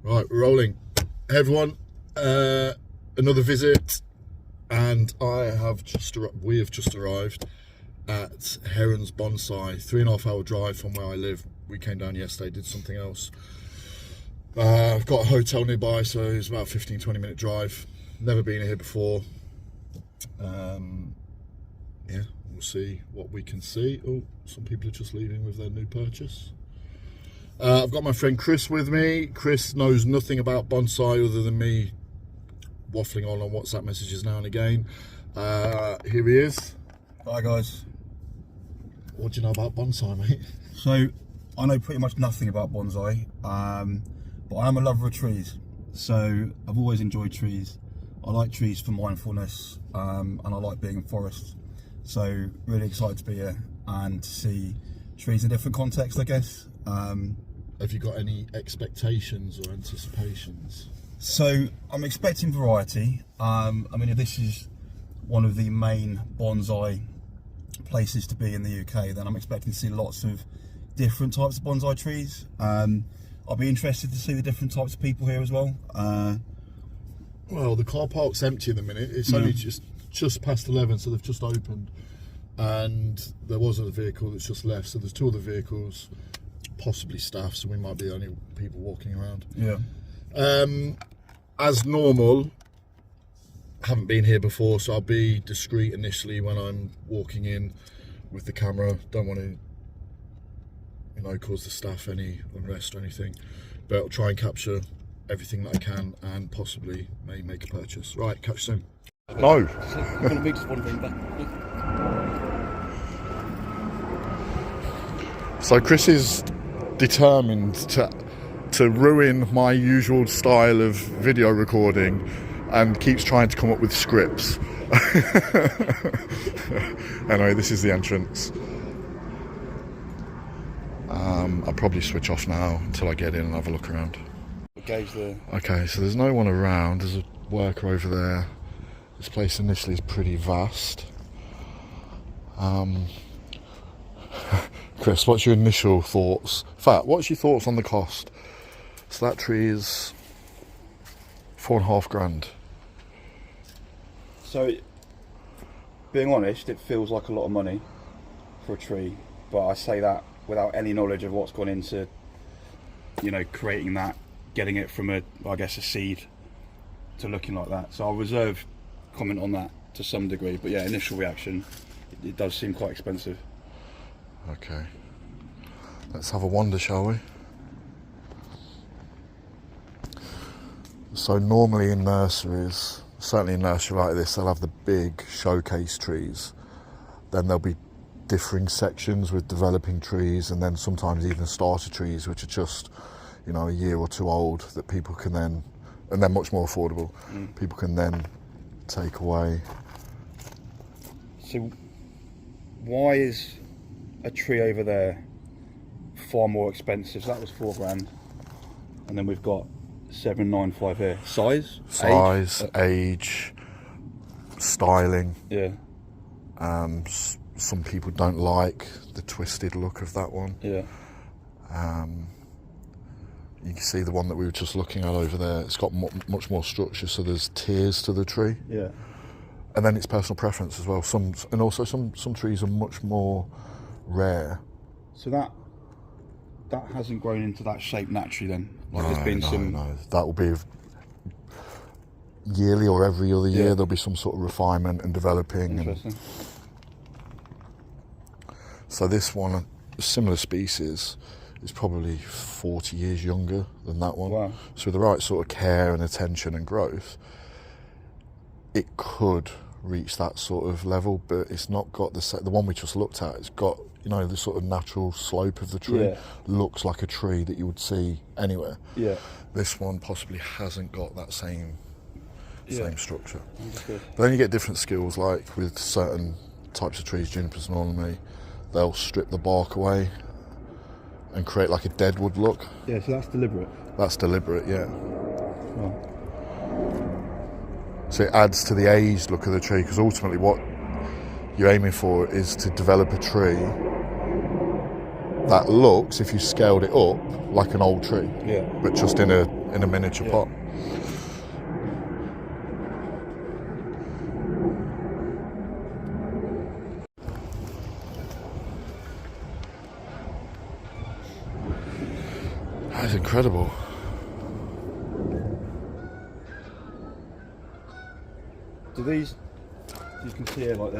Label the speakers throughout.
Speaker 1: Right, we're rolling. Hey everyone, another visit, and we have just arrived at Herons Bonsai. 3.5 hour drive from where I live. We came down yesterday, did something else. I've got a hotel nearby, so it's about a 15-20 minute drive. Never been here before. Yeah, we'll see what we can see. Oh, some people are just leaving with their new purchase. I've got my friend Chris with me. Chris knows nothing about bonsai other than me waffling on WhatsApp messages now and again. Here he is.
Speaker 2: Hi guys.
Speaker 1: What do you know about bonsai, mate?
Speaker 2: So I know pretty much nothing about bonsai, but I am a lover of trees. So I've always enjoyed trees. I like trees for mindfulness, and I like being in forests. So really excited to be here and to see trees in different contexts, I guess.
Speaker 1: Have you got any expectations or anticipations?
Speaker 2: So I'm expecting variety. I mean, if this is one of the main bonsai places to be in the UK, then I'm expecting to see lots of different types of bonsai trees. I'll be interested to see the different types of people here as well.
Speaker 1: Well, the car park's empty in the minute. It's only just past 11, so they've just opened, and there was a vehicle that's just left. So there's two other vehicles, possibly staff. So we might be the only people walking around.
Speaker 2: Yeah.
Speaker 1: As normal, haven't been here before, so I'll be discreet initially when I'm walking in with the camera. Don't want to, cause the staff any unrest or anything, but I'll try and capture everything that I can and possibly may make a purchase. Right, catch you soon. No. So Chris is determined to ruin my usual style of video recording and keeps trying to come up with scripts. Anyway, this is the entrance. I'll probably switch off now until I get in and have a look around. Okay, so there's no one around. There's a worker over there. This place initially is pretty vast. Chris, what's your initial thoughts? In fact, what's your thoughts on the cost? So that tree is 4.5 grand.
Speaker 2: So, being honest, it feels like a lot of money for a tree, but I say that without any knowledge of what's gone into, creating that, getting it from a seed to looking like that. So I'll reserve comment on that to some degree, but yeah, initial reaction, it does seem quite expensive.
Speaker 1: Okay, let's have a wander, shall we? So normally in nurseries, certainly in a nursery like this, they'll have the big showcase trees. Then there'll be differing sections with developing trees, and then sometimes even starter trees, which are just, a year or two old, that people can then, and they're much more affordable, people can then take away.
Speaker 2: So why is a tree over there far more expensive? So that was 4 grand, and then we've got 795 here. Size,
Speaker 1: age, styling.
Speaker 2: Yeah.
Speaker 1: Some people don't like the twisted look of that one.
Speaker 2: Yeah.
Speaker 1: You can see the one that we were just looking at over there. It's got much more structure, so there's tiers to the tree.
Speaker 2: Yeah.
Speaker 1: And then it's personal preference as well. Some trees are much more rare.
Speaker 2: So that hasn't grown into that shape naturally then? Like
Speaker 1: No. That will be yearly or every other year. There'll be some sort of refinement and developing.
Speaker 2: Interesting.
Speaker 1: So this one, a similar species, is probably 40 years younger than that one.
Speaker 2: Wow.
Speaker 1: So with the right sort of care and attention and growth, it could reach that sort of level, but it's not got the one we just looked at. It's got the sort of natural slope of the tree.
Speaker 2: Yeah.
Speaker 1: Looks like a tree that you would see anywhere.
Speaker 2: Yeah.
Speaker 1: This one possibly hasn't got that same structure.
Speaker 2: Understood.
Speaker 1: But then you get different skills, like with certain types of trees, junipers normally, they'll strip the bark away and create like a deadwood look.
Speaker 2: Yeah, so that's deliberate.
Speaker 1: That's deliberate, yeah.
Speaker 2: Right.
Speaker 1: So it adds to the aged look of the tree, because ultimately what you're aiming for is to develop a tree that looks, if you scaled it up, like an old tree.
Speaker 2: Yeah.
Speaker 1: But just in a miniature pot. That's incredible.
Speaker 2: Do these, you can see here, like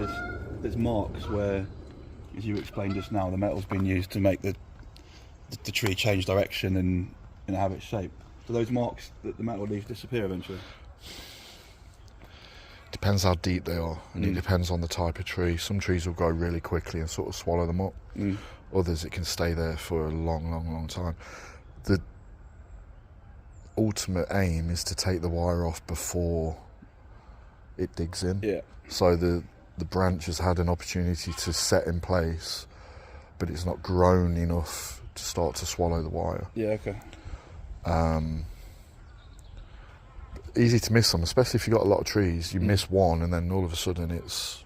Speaker 2: there's marks where, as you explained just now, the metal's been used to make the tree change direction and have its shape. Do those marks that the metal leaves disappear eventually?
Speaker 1: Depends how deep they are, and it depends on the type of tree. Some trees will grow really quickly and sort of swallow them up. Others, it can stay there for a long time. The ultimate aim is to take the wire off before it digs in.
Speaker 2: Yeah.
Speaker 1: So the branch has had an opportunity to set in place, but it's not grown enough to start to swallow the wire.
Speaker 2: Yeah, okay.
Speaker 1: Easy to miss them, especially if you've got a lot of trees. You miss one and then all of a sudden it's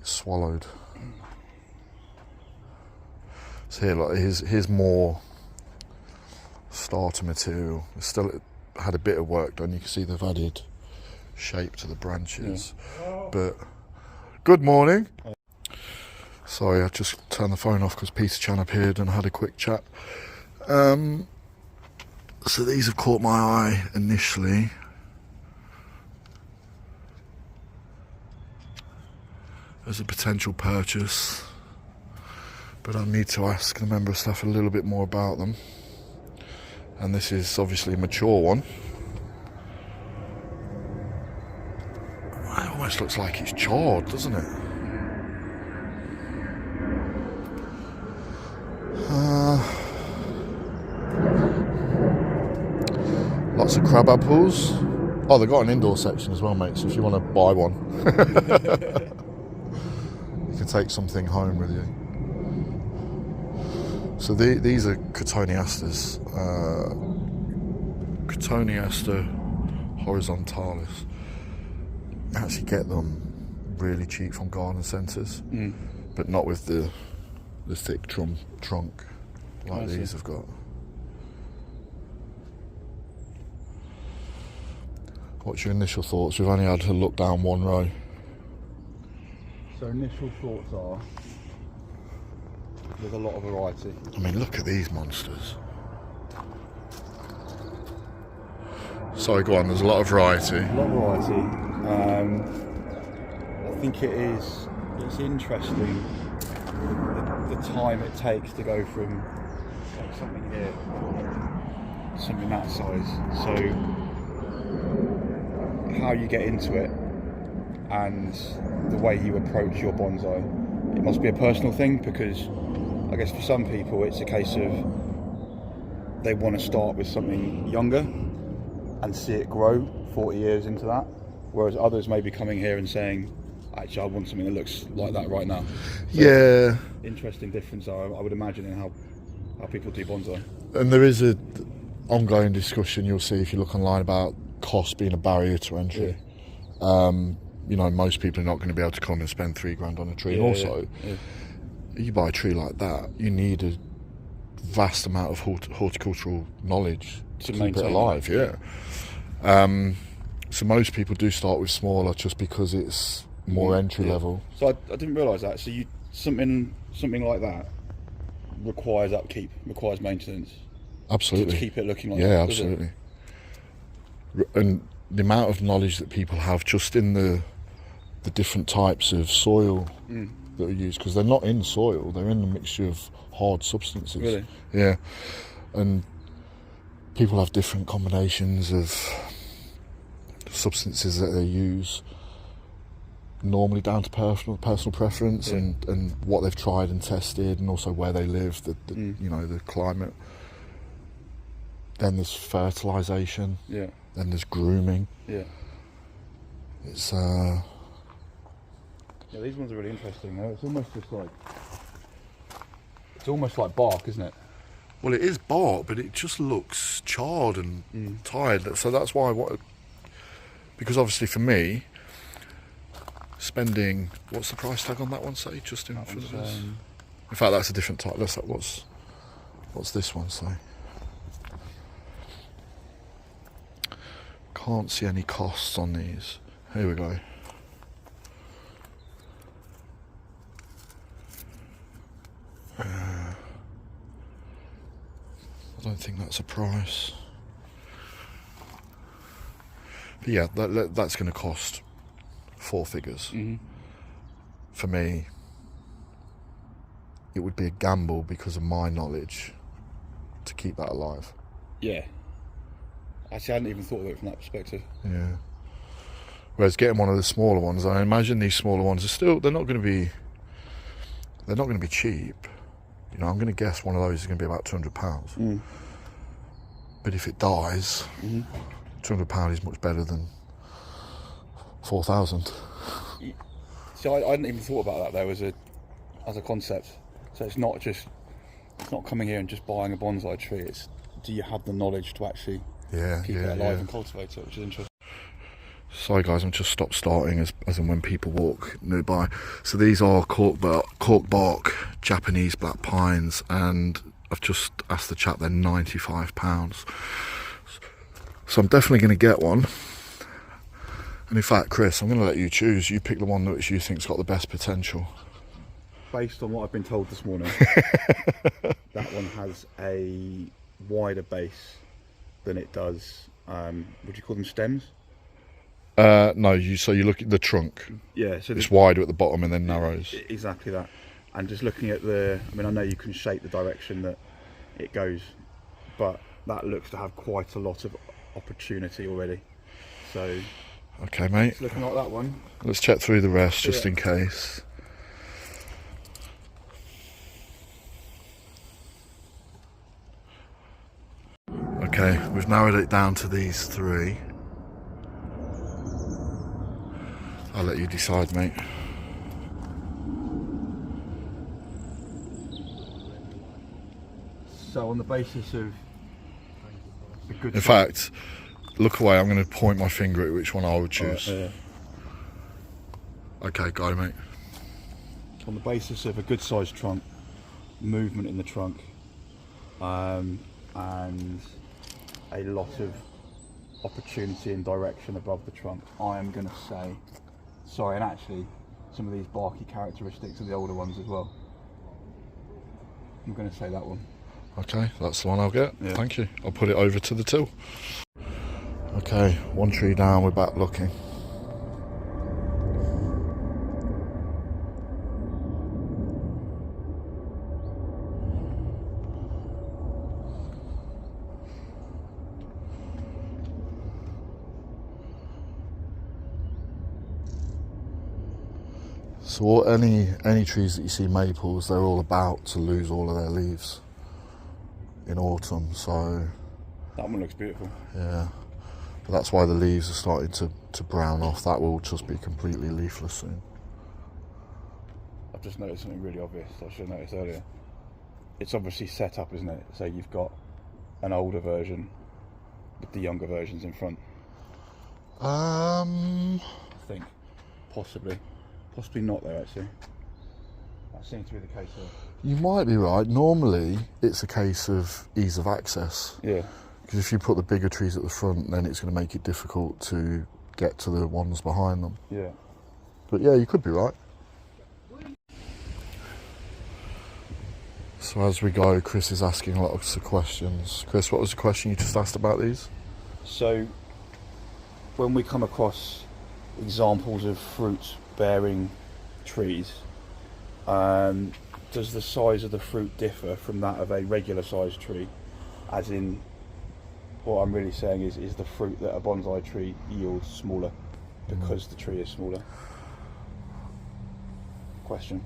Speaker 1: swallowed. So here, like, here's more starter material. It's still had a bit of work done. You can see they've added shape to the branches. But good morning. Sorry, I just turned the phone off because Peter Chan appeared and had a quick chat. So these have caught my eye initially. As a potential purchase, but I need to ask the member of staff a little bit more about them. And this is obviously a mature one. It almost looks like it's charred, doesn't it? Lots of crab apples. Oh, they've got an indoor section as well, mate, so if you want to buy one, you can take something home with you. So these are Cotoneasters. Cotoneaster horizontalis. You actually get them really cheap from garden centres, but not with the thick trunk like these have got. What's your initial thoughts? We've only had to look down one row.
Speaker 2: So initial thoughts are, there's a lot of variety.
Speaker 1: I mean, look at these monsters. Sorry, go on, there's a lot of variety.
Speaker 2: A lot of variety. I think it's interesting the time it takes to go from like something here to something that size. So how you get into it and the way you approach your bonsai, it must be a personal thing, because I guess for some people it's a case of they want to start with something younger and see it grow 40 years into that, whereas others may be coming here and saying, actually I want something that looks like that right now. So
Speaker 1: yeah.
Speaker 2: Interesting difference, I would imagine, in how people do bonsai.
Speaker 1: And there is a ongoing discussion you'll see if you look online about cost being a barrier to entry. You know, most people are not going to be able to come and spend $3,000 on a tree. And also, you buy a tree like that, you need a vast amount of horticultural knowledge to keep it alive. So most people do start with smaller just because it's more entry level.
Speaker 2: So I didn't realise that. So something like that requires upkeep, requires maintenance.
Speaker 1: Absolutely.
Speaker 2: To keep it looking like that.
Speaker 1: Yeah, absolutely. And the amount of knowledge that people have just in the different types of soil that are used, because they're not in soil, they're in a mixture of hard substances.
Speaker 2: Really?
Speaker 1: Yeah. And people have different combinations of substances that they use, normally down to personal preference and what they've tried and tested, and also where they live, you know, the climate. Then there's fertilisation.
Speaker 2: Yeah.
Speaker 1: Then there's grooming.
Speaker 2: Yeah.
Speaker 1: It's
Speaker 2: yeah, these ones are really interesting though. It's almost like bark, isn't it?
Speaker 1: well, it is bark, but it just looks charred and tired. So that's why I wanted, because obviously for me, spending, what's the price tag on that one? Say, just in for this. In fact, that's a different type. Let's look, what's this one say? Can't see any costs on these. Here we go. I don't think that's a price. But yeah, that's going to cost 4 figures. For me, it would be a gamble because of my knowledge to keep that alive.
Speaker 2: Yeah. Actually, I hadn't even thought of it from that perspective.
Speaker 1: Yeah. Whereas getting one of the smaller ones, I imagine these smaller ones are still, they're not going to be cheap. You know, I'm going to guess one of those is going to be about £200. But if it dies, £200 is much better than 4,000.
Speaker 2: See, I hadn't even thought about that though as a concept. So it's not coming here and just buying a bonsai tree. It's, do you have the knowledge to actually keep it alive and cultivate it, which is interesting.
Speaker 1: Sorry guys, I'm just stop starting as and when people walk nearby. So these are cork bark Japanese black pines, and I've just asked the chap, they're £95. So I'm definitely going to get one. And in fact, Chris, I'm going to let you choose. You pick the one that you think's got the best potential.
Speaker 2: Based on what I've been told this morning, that one has a wider base than it does. Would you call them stems?
Speaker 1: No. So you look at the trunk.
Speaker 2: Yeah. So
Speaker 1: it's wider at the bottom and then narrows.
Speaker 2: Exactly that. And just looking at I mean, I know you can shape the direction that it goes, but that looks to have quite a lot of opportunity already. So.
Speaker 1: Okay, mate.
Speaker 2: It's looking like that one.
Speaker 1: Let's check through the rest just in case. Okay, we've narrowed it down to these 3. I'll let you decide, mate.
Speaker 2: So on the basis of a good...
Speaker 1: In fact, look away, I'm going to point my finger at which one I would choose. Okay, go, mate.
Speaker 2: So on the basis of a good sized trunk, movement in the trunk, and a lot of opportunity and direction above the trunk, I am going to say, sorry, and actually some of these barky characteristics of the older ones as well. I'm going to say that one.
Speaker 1: Okay, that's the one I'll get. Yeah. Thank you. I'll put it over to the till. Okay, one tree down, we're back looking. So any trees that you see maples, they're all about to lose all of their leaves in autumn, so...
Speaker 2: That one looks beautiful.
Speaker 1: Yeah, but that's why the leaves are starting to brown off. That will just be completely leafless soon.
Speaker 2: I've just noticed something really obvious I should have noticed earlier. It's obviously set up, isn't it? So you've got an older version with the younger versions in front. I think. Possibly not though, actually. That seems to be the case though.
Speaker 1: You might be right. Normally it's a case of ease of access.
Speaker 2: Yeah.
Speaker 1: Because if you put the bigger trees at the front, then it's going to make it difficult to get to the ones behind them.
Speaker 2: Yeah.
Speaker 1: But yeah, you could be right. So as we go, Chris is asking lots of questions. Chris, what was the question you just asked about these?
Speaker 2: So, when we come across examples of fruit-bearing trees, does the size of the fruit differ from that of a regular-sized tree? As in, what I'm really saying is the fruit that a bonsai tree yields smaller because the tree is smaller? Question.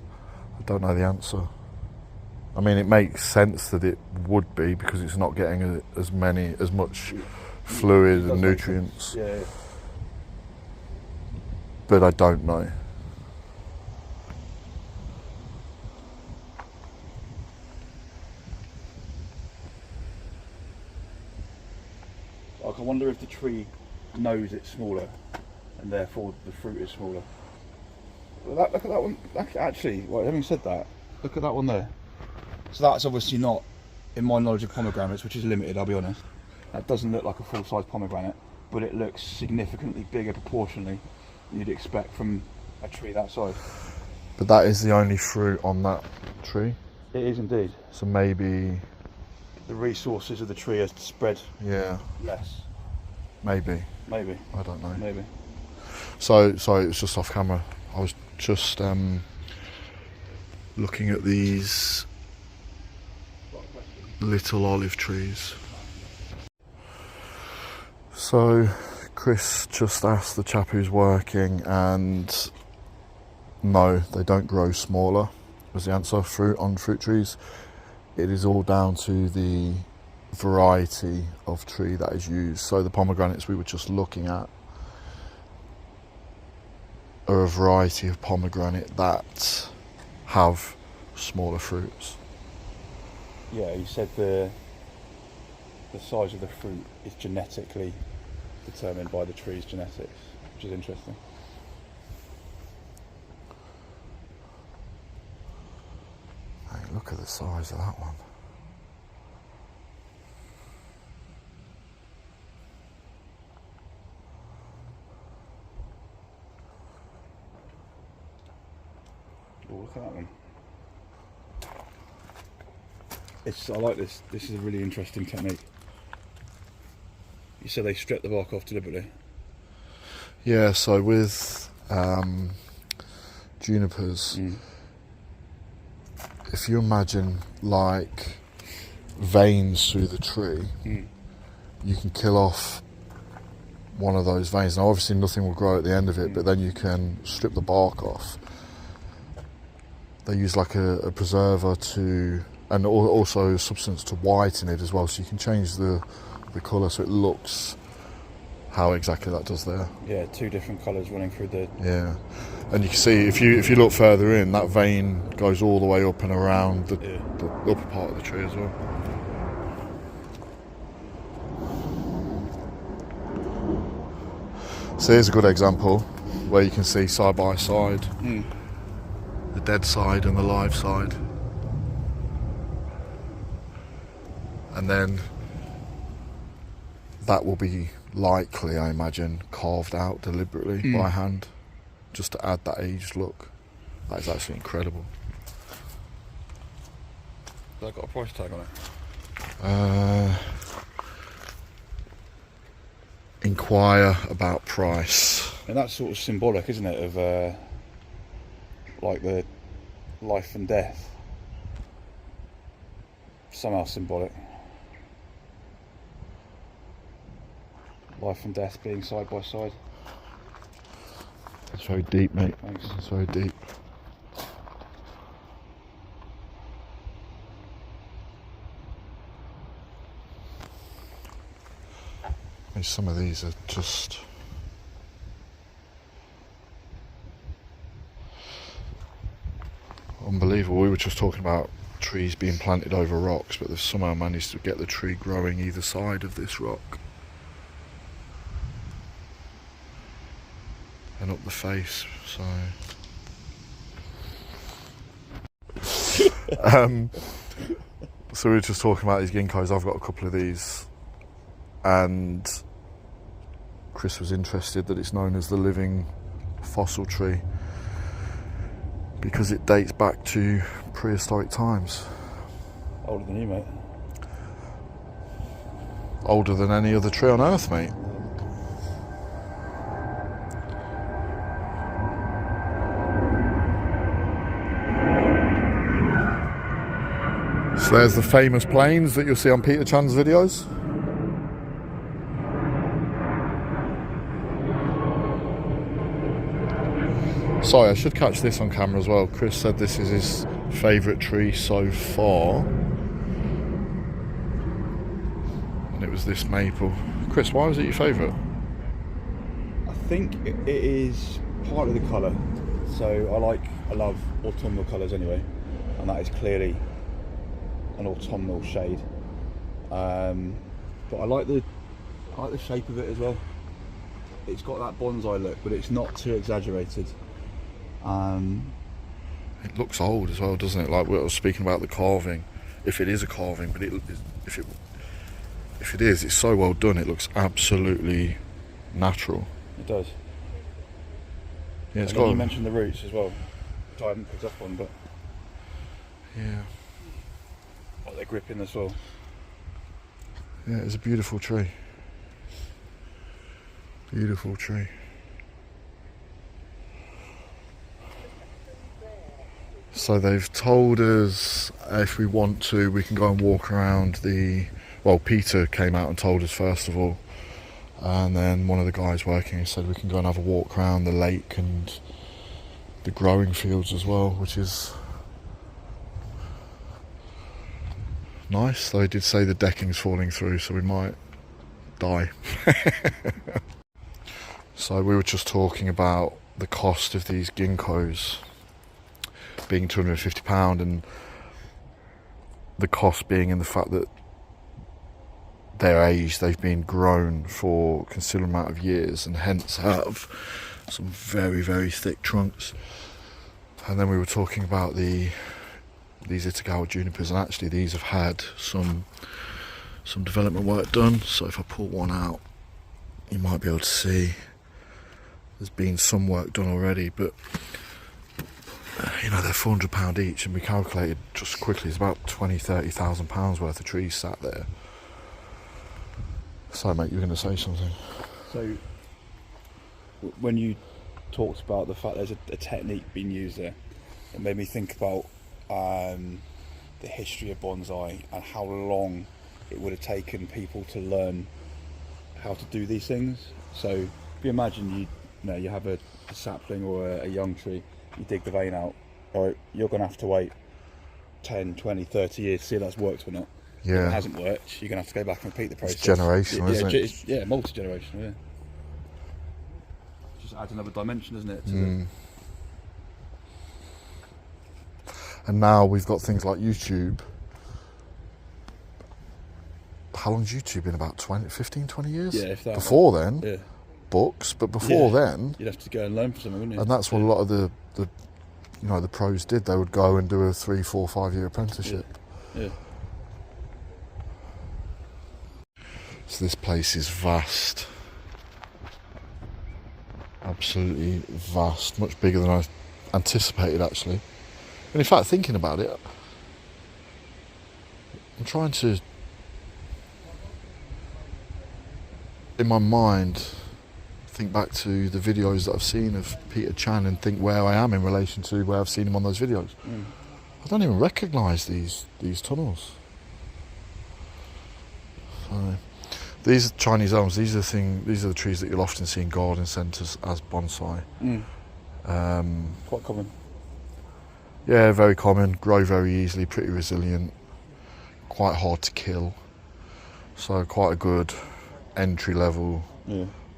Speaker 1: I don't know the answer. I mean, it makes sense that it would be because it's not getting as much fluid and nutrients.
Speaker 2: Yeah.
Speaker 1: But I don't know.
Speaker 2: Like, I wonder if the tree knows it's smaller and therefore the fruit is smaller. Look at that one. Actually, having said that, Look at that one there. So that's obviously not, in my knowledge of pomegranates, which is limited, I'll be honest, that doesn't look like a full-size pomegranate, but it looks significantly bigger proportionally than you'd expect from a tree that size.
Speaker 1: But that is the only fruit on that tree.
Speaker 2: It is indeed.
Speaker 1: So maybe
Speaker 2: The resources of the tree are spread less.
Speaker 1: Maybe.
Speaker 2: Maybe.
Speaker 1: I don't know.
Speaker 2: Maybe.
Speaker 1: So sorry, it was just off camera. I was just looking at these little olive trees. So Chris just asked the chap who's working, and no, they don't grow smaller, was the answer. On fruit trees, it is all down to the variety of tree that is used. So the pomegranates we were just looking at are a variety of pomegranate that have smaller fruits.
Speaker 2: Yeah, you said the size of the fruit is genetically determined by the tree's genetics, which is interesting.
Speaker 1: Hey, look at the size of that one.
Speaker 2: Oh, look at that one. I like this. This is a really interesting technique. You said they strip the bark off deliberately.
Speaker 1: Yeah, so with junipers, if you imagine like veins through the tree, you can kill off one of those veins. Now obviously nothing will grow at the end of it, but then you can strip the bark off. They use like a preserver to, and also a substance to whiten it as well, so you can change the colour so it looks how exactly that does there.
Speaker 2: Yeah, two different colours running through the...
Speaker 1: Yeah, and you can see if you look further in, that vein goes all the way up and around the upper part of the tree as well. So here's a good example where you can see side by side the dead side and the live side, and then that will be likely, I imagine, carved out deliberately by hand just to add that aged look. That is actually incredible.
Speaker 2: Has that got a price tag on it?
Speaker 1: Inquire about price.
Speaker 2: And that's sort of symbolic, isn't it, of like the life and death. Somehow symbolic. Life and death being side by side.
Speaker 1: It's very deep, mate.
Speaker 2: Thanks.
Speaker 1: It's very deep. Some of these are just unbelievable. We were just talking about trees being planted over rocks, but they've somehow managed to get the tree growing either side of this rock and up the face. So we were just talking about these ginkgos. I've got a couple of these, and Chris was interested that it's known as the living fossil tree because it dates back to prehistoric times.
Speaker 2: Older than you, mate.
Speaker 1: Older than any other tree on earth, mate. So there's the famous planes that you'll see on Peter Chan's videos. Sorry, I should catch this on camera as well. Chris said this is his favourite tree so far, and it was this maple. Chris, why was it your favourite?
Speaker 2: I think it is part of the colour. So I love autumnal colours anyway, and that is clearly an autumnal shade. But I like the shape of it as well. It's got that bonsai look, but it's not too exaggerated.
Speaker 1: It looks old as well, doesn't it? Like we were speaking about the carving, if it is a carving, but if it is, it's so well done. It looks absolutely natural.
Speaker 2: It does.
Speaker 1: Yeah, it's
Speaker 2: And then
Speaker 1: got.
Speaker 2: you mentioned the roots as well, which I haven't picked up on, but
Speaker 1: Yeah,
Speaker 2: like they're gripping the soil.
Speaker 1: yeah, it's a beautiful tree. Beautiful tree. So they've told us if we want to, we can go and walk around the. Well, Peter came out and told us first of all, and then one of the guys working said we can go and have a walk around the lake and the growing fields as well, which is nice. Though he did say the decking's falling through, so we might die. So we were just talking about the cost of these ginkgos being £250, and the cost being in the fact that their age, they've been grown for a considerable amount of years and hence have some very, very thick trunks. And then we were talking about these Itagawa junipers, and actually these have had some development work done. So if I pull one out, you might be able to see there's been some work done already, but you know, they're £400 each, and we calculated just quickly it's about £20,000-30,000 worth of trees sat there. So mate, you were going to say something.
Speaker 2: So when you talked about the fact there's a technique being used there, it made me think about the history of bonsai and how long it would have taken people to learn how to do these things. So if you imagine you have a sapling or a young tree, you dig the vein out, right, you're going to have to wait 10, 20, 30 years to see if that's worked or not.
Speaker 1: Yeah.
Speaker 2: If it hasn't worked, you're going to have to go back and repeat the process.
Speaker 1: It's generational, isn't it?
Speaker 2: Yeah, multi-generational, yeah. Just adds another dimension, doesn't it? To
Speaker 1: And now we've got things like YouTube. How long's YouTube been? About 15, 20 years?
Speaker 2: Yeah, if that.
Speaker 1: Before then,
Speaker 2: Yeah.
Speaker 1: books, but before then,
Speaker 2: you'd have to go and learn from someone, wouldn't you?
Speaker 1: and that's what a lot of the the pros did. They would go and do a 3, 4, 5 year apprenticeship.
Speaker 2: Yeah.
Speaker 1: So this place is vast. Absolutely vast. Much bigger than I anticipated, actually. And in fact, thinking about it, I'm trying to, in my mind, think back to the videos that I've seen of Peter Chan and think where I am in relation to where I've seen him on those videos. I don't even recognise these tunnels. So, these are Chinese elms. These are the trees that you'll often see in garden centres as bonsai.
Speaker 2: Quite common.
Speaker 1: Yeah, very common. Grow very easily. Pretty resilient. Quite hard to kill. So quite a good entry level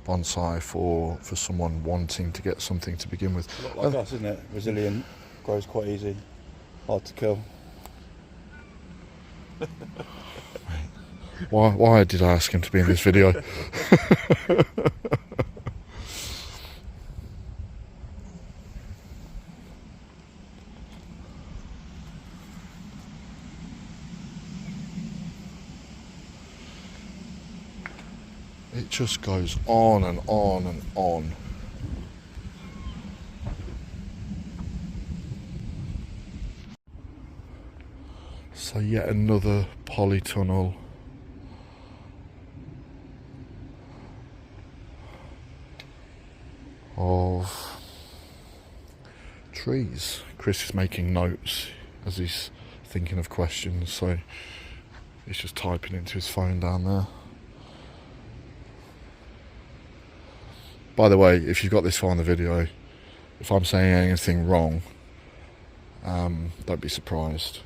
Speaker 1: bonsai for someone wanting to get something to begin with.
Speaker 2: A lot like us, isn't it? Resilient, grows quite easy, hard to kill.
Speaker 1: Why did I ask him to be in this video? It just goes on and on and on. So yet another polytunnel. Of trees. Chris is making notes as he's thinking of questions, so he's just typing into his phone down there. By the way, if you've got this far in the video, if I'm saying anything wrong, don't be surprised.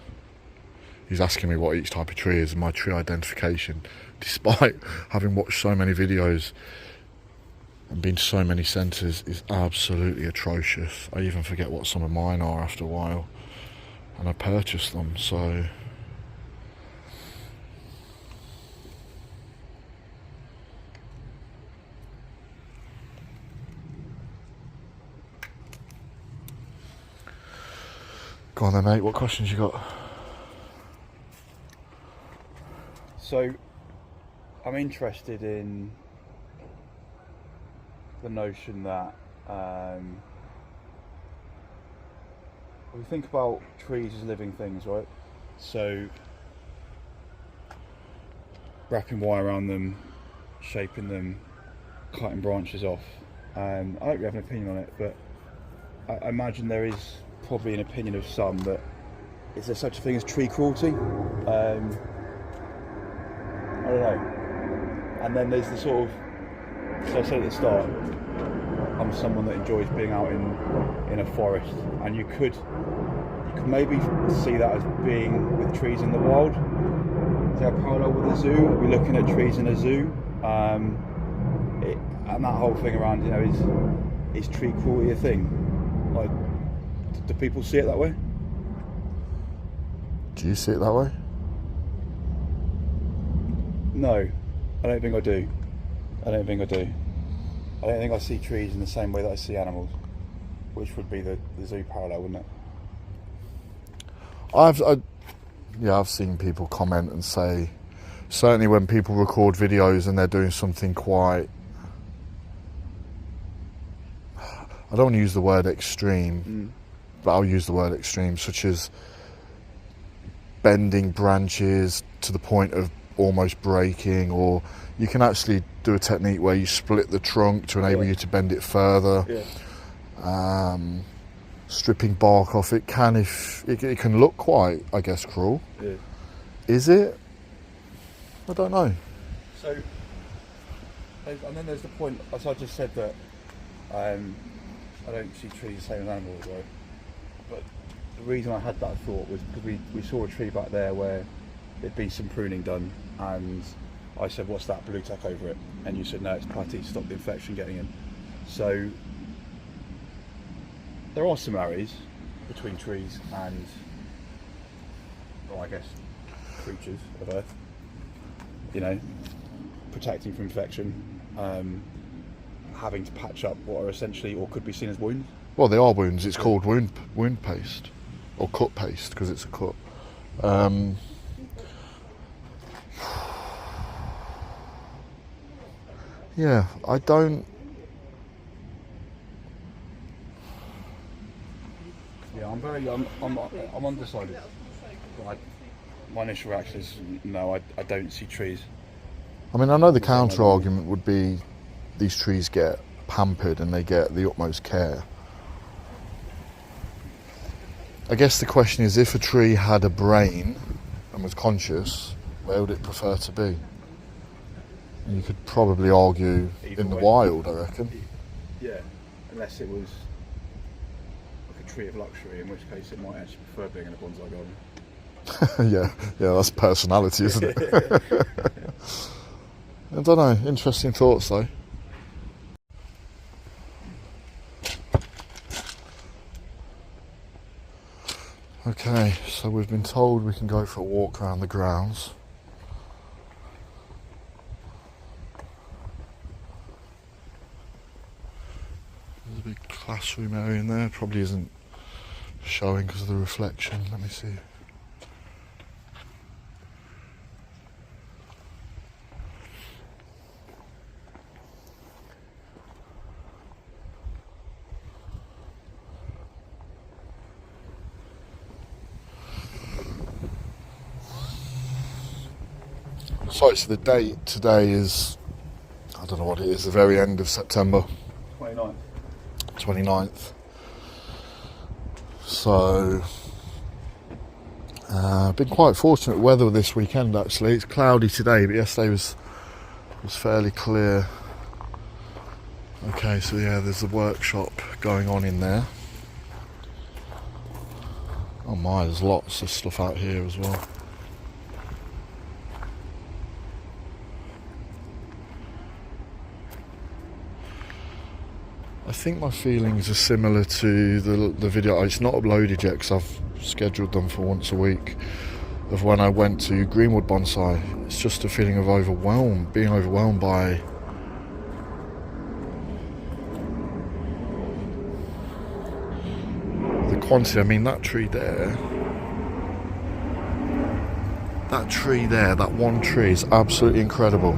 Speaker 1: He's asking me what each type of tree is and my tree identification, despite having watched so many videos and been to so many centres, is absolutely atrocious. I even forget what some of mine are after a while, and I purchased them, so Go on then, mate. What questions you got?
Speaker 2: So, I'm interested in the notion that we think about trees as living things, right? So, wrapping wire around them, shaping them, cutting branches off. I don't really have an opinion on it, but I imagine there is probably an opinion of some that is there such a thing as tree cruelty? I don't know. And then there's the sort of, so I said at the start, I'm someone that enjoys being out in a forest, and you could maybe see that as being with trees in the wild. Is there a parallel with a zoo? Are we looking at trees in a zoo? And that whole thing around, you know, is tree cruelty a thing? Like, do people see it that way?
Speaker 1: Do you see it that way?
Speaker 2: No, I don't think I do. I don't think I see trees in the same way that I see animals, which would be the zoo parallel, wouldn't it?
Speaker 1: I've seen people comment and say, certainly when people record videos and they're doing something quite, I don't want to use the word extreme, but I'll use the word extreme, such as bending branches to the point of almost breaking, or you can actually do a technique where you split the trunk to enable you to bend it further. Stripping bark off, it can look quite, I guess, cruel.
Speaker 2: Yeah.
Speaker 1: Is it? I don't know.
Speaker 2: So, and then there's the point, as I just said, that I don't see trees the same as animals, right? But the reason I had that thought was because we saw a tree back there where there'd been some pruning done, and I said, what's that blue tack over it? And you said, no, it's putty to stop the infection getting in. So there are similarities between trees and, well, I guess, creatures of Earth. You know, protecting from infection, having to patch up what are essentially, or could be seen as wounds.
Speaker 1: Well, they are wounds. It's called wound paste, or cut paste, because it's a cut. Yeah, I don't.
Speaker 2: Yeah, I'm undecided. But my initial reaction is no. I don't see trees.
Speaker 1: I mean, I know the counter argument would be these trees get pampered and they get the utmost care. I guess the question is, if a tree had a brain and was conscious, where would it prefer to be? And you could probably argue in the wild, I reckon.
Speaker 2: Yeah, unless it was like a tree of luxury, in which case it might actually prefer being in a bonsai garden.
Speaker 1: yeah, that's personality, isn't it? I don't know, interesting thoughts though. Okay, so we've been told we can go for a walk around the grounds. There's a big classroom area in there, probably isn't showing because of the reflection. Let me see. So the date today is, I don't know what it is, the very end of September. 29th. So, been quite fortunate weather this weekend actually. It's cloudy today, but yesterday was fairly clear. Okay, so yeah, there's a workshop going on in there. Oh my, there's lots of stuff out here as well. I think my feelings are similar to the video. It's not uploaded yet because I've scheduled them for once a week, of when I went to Greenwood Bonsai. It's just a feeling of being overwhelmed by the quantity, I mean that tree there, that one tree is absolutely incredible.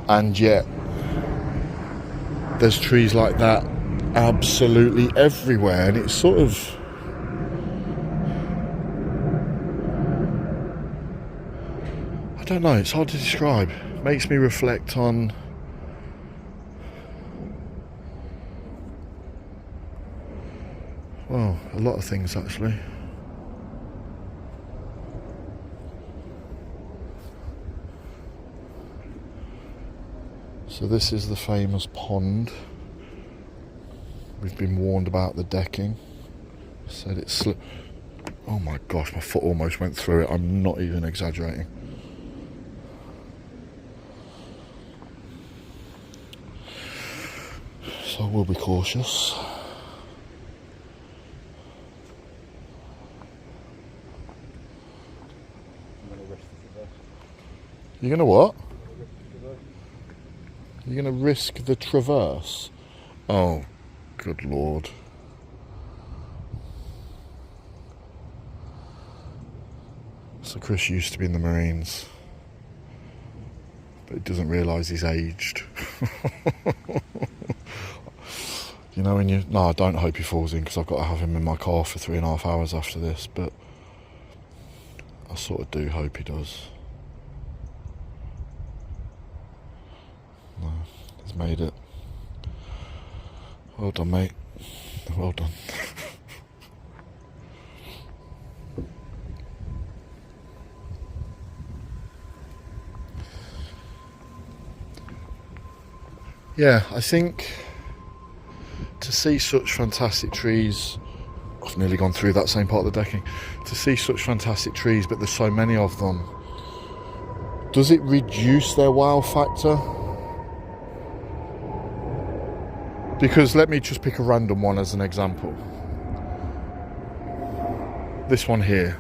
Speaker 1: And yet, there's trees like that absolutely everywhere, and it's sort of, I don't know, it's hard to describe. It makes me reflect on well, a lot of things actually. So this is the famous pond. We've been warned about the decking. Said it's oh my gosh, my foot almost went through it. I'm not even exaggerating. So we'll be cautious. You're gonna what? You're gonna risk the traverse? Oh, good lord. So Chris used to be in the Marines, but he doesn't realise he's aged. You know when you... No, I don't hope he falls in, because I've got to have him in my car for 3.5 hours after this, but I sort of do hope he does. No, he's made it. Well done, mate. Well done. Yeah, I think to see such fantastic trees, I've nearly gone through that same part of the decking, to see such fantastic trees but there's so many of them, does it reduce their wow factor? Because let me just pick a random one as an example. This one here.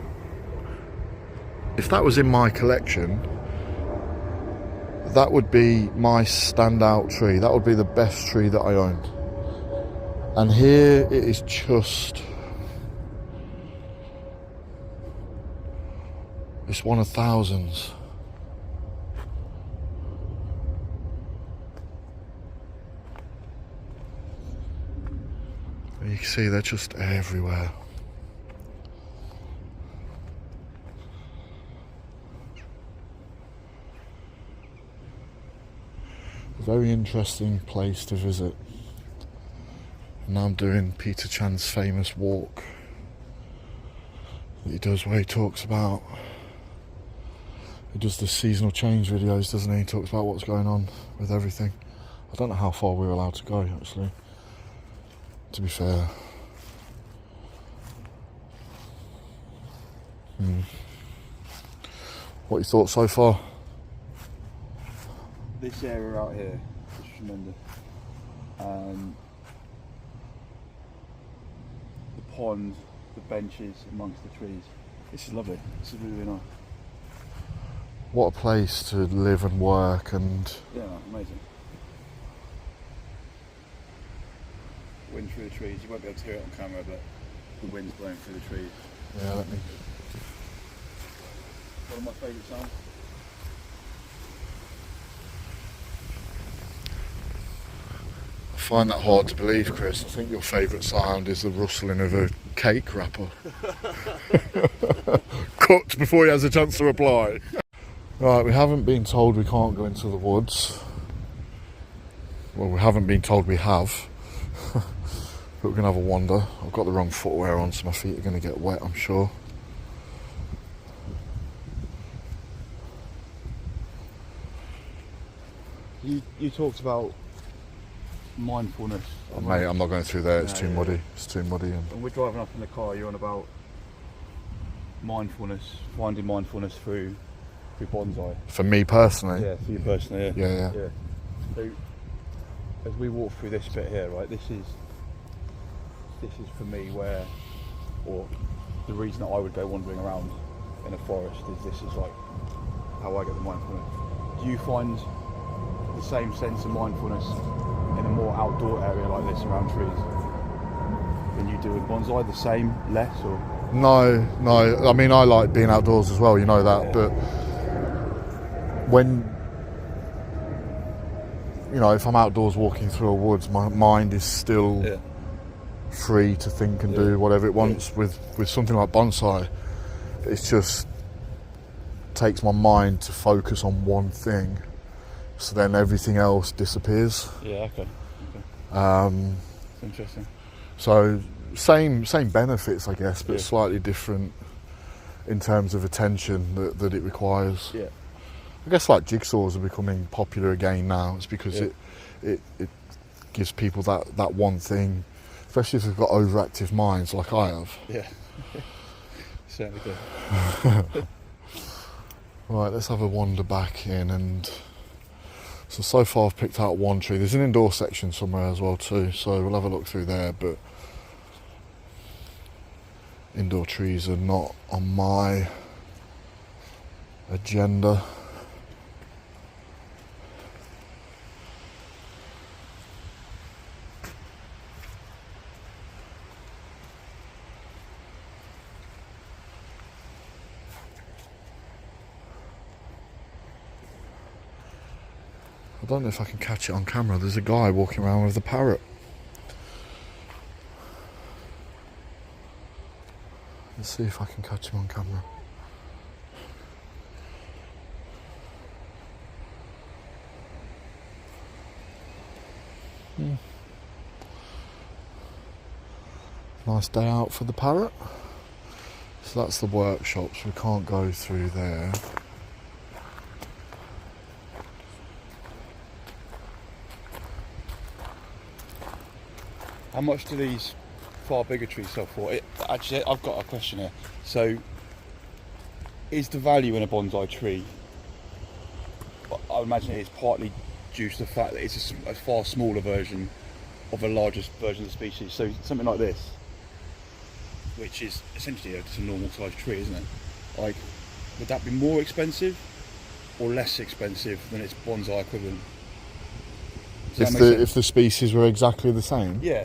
Speaker 1: If that was in my collection, that would be my standout tree. That would be the best tree that I owned. And here it is just... it's one of thousands. You can see they're just everywhere. A very interesting place to visit. Now I'm doing Peter Chan's famous walk that he does, where he talks about, he does the seasonal change videos, doesn't he? He talks about what's going on with everything. I don't know how far we're allowed to go actually, to be fair. What are your thoughts so far?
Speaker 2: This area out here is tremendous. The pond, the benches amongst the trees. This is lovely. This is really, really nice.
Speaker 1: What a place to live and work, and
Speaker 2: yeah, amazing. Wind through the trees. You won't be able to hear it on camera, but the wind's blowing through the trees.
Speaker 1: yeah, let me...
Speaker 2: One of my favourite sounds.
Speaker 1: I find that hard to believe, Chris. I think your favourite sound is the rustling of a cake wrapper. Cut before he has a chance to reply. Right, we haven't been told we can't go into the woods. Well, we haven't been told we have. But we're going to have a wander. I've got the wrong footwear on, so my feet are going to get wet, I'm sure.
Speaker 2: You talked about mindfulness.
Speaker 1: Oh, mate, I'm not going through there. It's too muddy. It's too muddy.
Speaker 2: And we're driving up in the car. You're on about mindfulness, finding mindfulness through bonsai.
Speaker 1: For me personally.
Speaker 2: Yeah, for you personally.
Speaker 1: Yeah.
Speaker 2: So as we walk through this bit here, right? This is for me where, or the reason that I would go wandering around in a forest is this is like how I get the mindfulness. Do you find the same sense of mindfulness in a more outdoor area like this around trees? than you do in bonsai? The same, less, or?
Speaker 1: No. I mean, I like being outdoors as well, you know that. But when, you know, if I'm outdoors walking through a woods, my mind is still free to think and do whatever it wants. With something like bonsai, it's just takes my mind to focus on one thing, so then everything else disappears.
Speaker 2: Okay. Interesting.
Speaker 1: So same benefits, I guess, but slightly different in terms of attention that it requires. I guess like jigsaws are becoming popular again now. It's because it gives people that one thing, especially if they've got overactive minds like I have.
Speaker 2: Certainly do.
Speaker 1: Right, let's have a wander back in. And so far I've picked out one tree. There's an indoor section somewhere as well too, so we'll have a look through there, but indoor trees are not on my agenda. I don't know if I can catch it on camera. There's a guy walking around with a parrot. Let's see if I can catch him on camera. Nice day out for the parrot. So that's the workshops. We can't go through there.
Speaker 2: How much do these far bigger trees sell for? Actually, I've got a question here. So, is the value in a bonsai tree, I imagine it is partly due to the fact that it's a far smaller version of a larger version of the species. So something like this, which is essentially just a normal sized tree, isn't it? Like, would that be more expensive or less expensive than its bonsai equivalent?
Speaker 1: If the species were exactly the same?
Speaker 2: Yeah.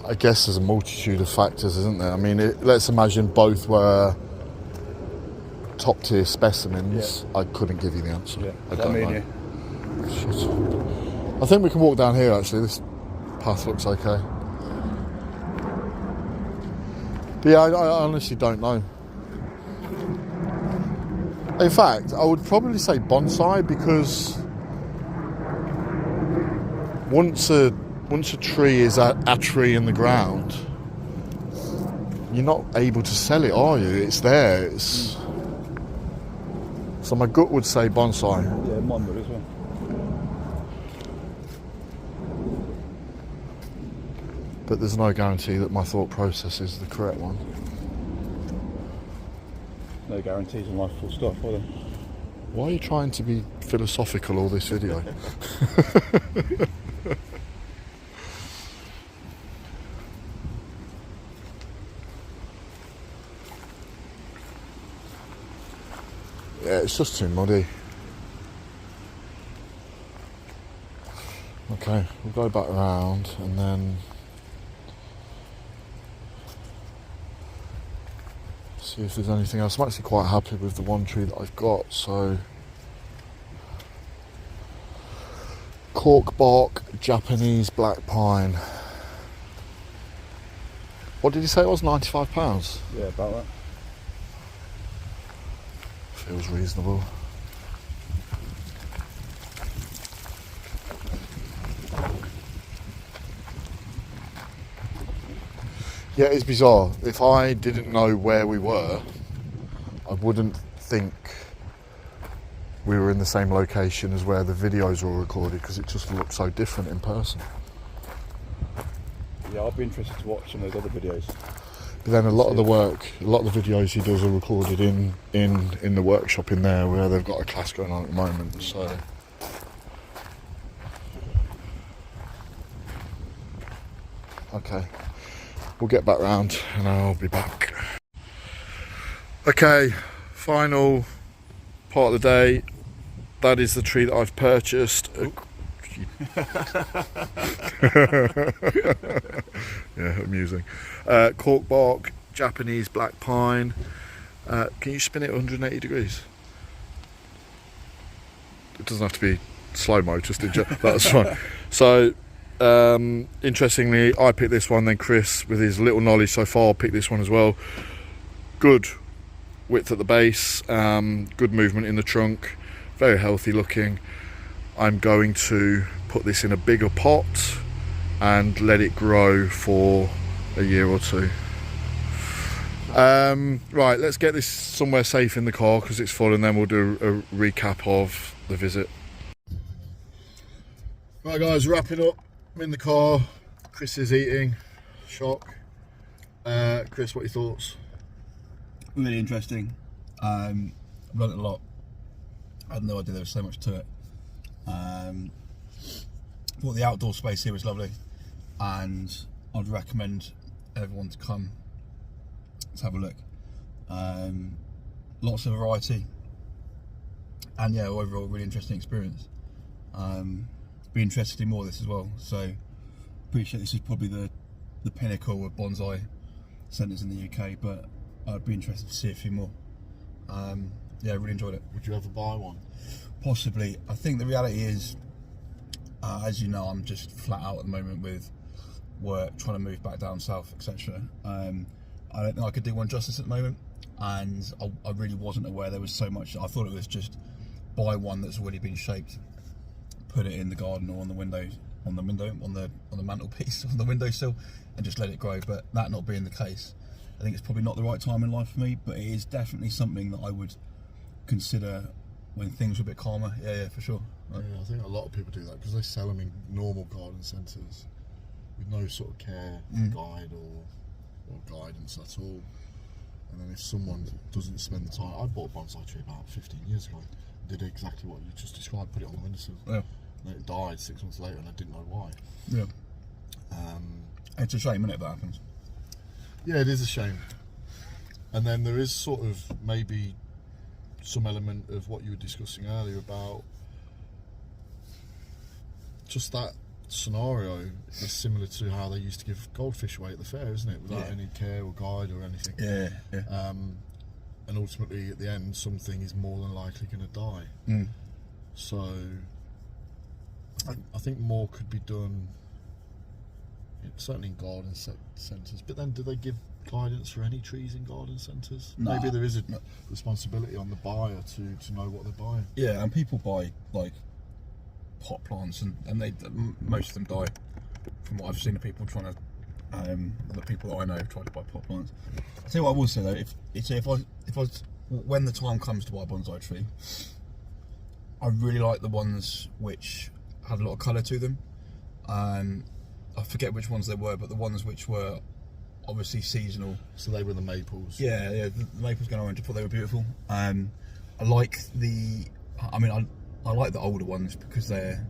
Speaker 1: I guess there's a multitude of factors, isn't there? I mean, let's imagine both were top tier specimens. I couldn't give you the answer. I don't know. I think we can walk down here actually. This path looks okay. But yeah, I honestly don't know. In fact, I would probably say bonsai, because once a tree is a tree in the ground, you're not able to sell it, are you? It's there. So my gut would say bonsai.
Speaker 2: Yeah, mine would as well.
Speaker 1: But there's no guarantee that my thought process is the correct one.
Speaker 2: No guarantees in life, full stop, are there?
Speaker 1: Why are you trying to be philosophical all this video? Yeah, it's just too muddy. Okay, we'll go back around and then see if there's anything else. I'm actually quite happy with the one tree that I've got. So, cork bark Japanese black pine. What did you say it was? £95?
Speaker 2: Yeah, about that.
Speaker 1: Feels reasonable. Yeah, it's bizarre. If I didn't know where we were, I wouldn't think we were in the same location as where the videos were recorded, because it just looked so different in person.
Speaker 2: Yeah, I'd be interested to watch some of those other videos.
Speaker 1: But then a lot of the videos he does are recorded in the workshop in there, where they've got a class going on at the moment. So okay, we'll get back round and I'll be back. Okay, final part of the day. that is the tree that I've purchased. Yeah, amusing. Cork bark, Japanese black pine. Can you spin it 180 degrees? It doesn't have to be slow-mo, just that's fine. So, interestingly, I picked this one, then Chris, with his little knowledge so far, picked this one as well. Good width at the base, good movement in the trunk, very healthy looking. I'm going to put this in a bigger pot and let it grow for a year or two. Right, let's get this somewhere safe in the car because it's full, and then we'll do a recap of the visit. Right guys, wrapping up. I'm in the car. Chris is eating. Shock. Chris, what are your thoughts?
Speaker 2: Really interesting. I've learned a lot. I had no idea there was so much to it. Thought the outdoor space here was lovely, and I'd recommend everyone to come to have a look. Lots of variety, and yeah, overall really interesting experience. Be interested in more of this as well. So appreciate this is probably the pinnacle of bonsai centres in the UK, but I'd be interested to see a few more. Yeah, really enjoyed it.
Speaker 1: Would you ever buy one?
Speaker 2: Possibly. I think the reality is, as you know, I'm just flat out at the moment with work, trying to move back down south, etc. I don't think I could do one justice at the moment, and I really wasn't aware there was so much. I thought it was just buy one that's already been shaped, put it in the garden or on the mantelpiece, on the windowsill, and just let it grow. But that not being the case, I think it's probably not the right time in life for me. But it is definitely something that I would consider when things are a bit calmer. Yeah, for sure.
Speaker 1: Yeah, I think a lot of people do that because they sell them in normal garden centres with no sort of care, guide or guidance at all. And then if someone doesn't spend the time, I bought a bonsai tree about 15 years ago. Did exactly what you just described, put it on the windowsill. Yeah. And it died 6 months later, and I didn't know why.
Speaker 2: Yeah. It's a shame, isn't it, that happens?
Speaker 1: Yeah, it is a shame. And then there is sort of maybe some element of what you were discussing earlier about just that scenario is similar to how they used to give goldfish away at the fair, isn't it? Without any care or guide or anything.
Speaker 2: Yeah.
Speaker 1: And ultimately, at the end, something is more than likely going to die. So, I think more could be done, certainly in garden centres. But then, do they give guidance for any trees in garden centres? No. Maybe there is a responsibility on the buyer to know what they're buying.
Speaker 2: Yeah, and people buy like pot plants, and they most of them die. From what I've seen of people trying to, the people that I know have tried to buy pot plants. I tell you what I will say though, when the time comes to buy a bonsai tree, I really like the ones which had a lot of colour to them. I forget which ones they were, but the ones which were obviously seasonal.
Speaker 1: So they were the maples.
Speaker 2: Yeah, the maples going orange. I thought they were beautiful. I like I like the older ones because they're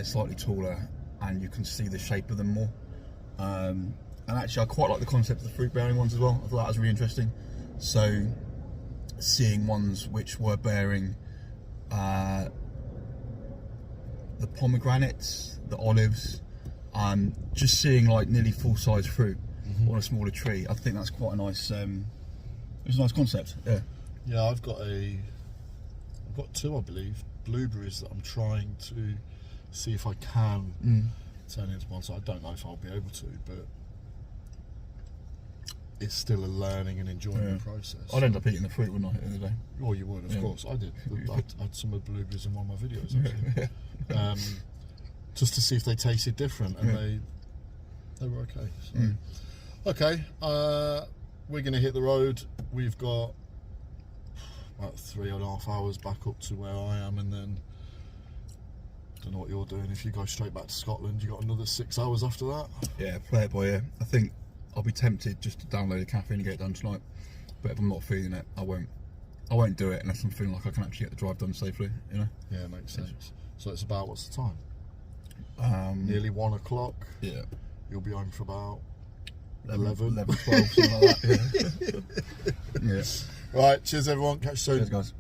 Speaker 2: slightly taller and you can see the shape of them more. And actually, I quite like the concept of the fruit-bearing ones as well. I thought that was really interesting. So, seeing ones which were bearing the pomegranates, the olives, just seeing like nearly full-size fruit on a smaller tree. I think that's quite a nice. It's a nice concept. Yeah.
Speaker 1: Yeah, I've got two, I believe, blueberries that I'm trying to see if I can turn into bonsai. I don't know if I'll be able to, but it's still a learning and enjoyment process.
Speaker 2: I'd end up eating the fruit, wouldn't I, at the end of the day?
Speaker 1: Oh, you would, of course. I did. I had some of the blueberries in one of my videos, actually. Just to see if they tasted different, and they were okay. So. Okay, we're going to hit the road. We've got about 3.5 hours back up to where I am, and then I don't know what you're doing. If you go straight back to Scotland, you got another 6 hours after that.
Speaker 2: Yeah, play it by ear. I think I'll be tempted just to download a caffeine and get it done tonight, but if I'm not feeling it, I won't do it unless I'm feeling like I can actually get the drive done safely, you know?
Speaker 1: Yeah, makes sense. So it's about, what's the time? Nearly 1 o'clock.
Speaker 2: Yeah.
Speaker 1: You'll be home for about 11,
Speaker 2: 12, something like that. Yeah.
Speaker 1: Right, cheers everyone, catch you soon.
Speaker 2: Cheers guys.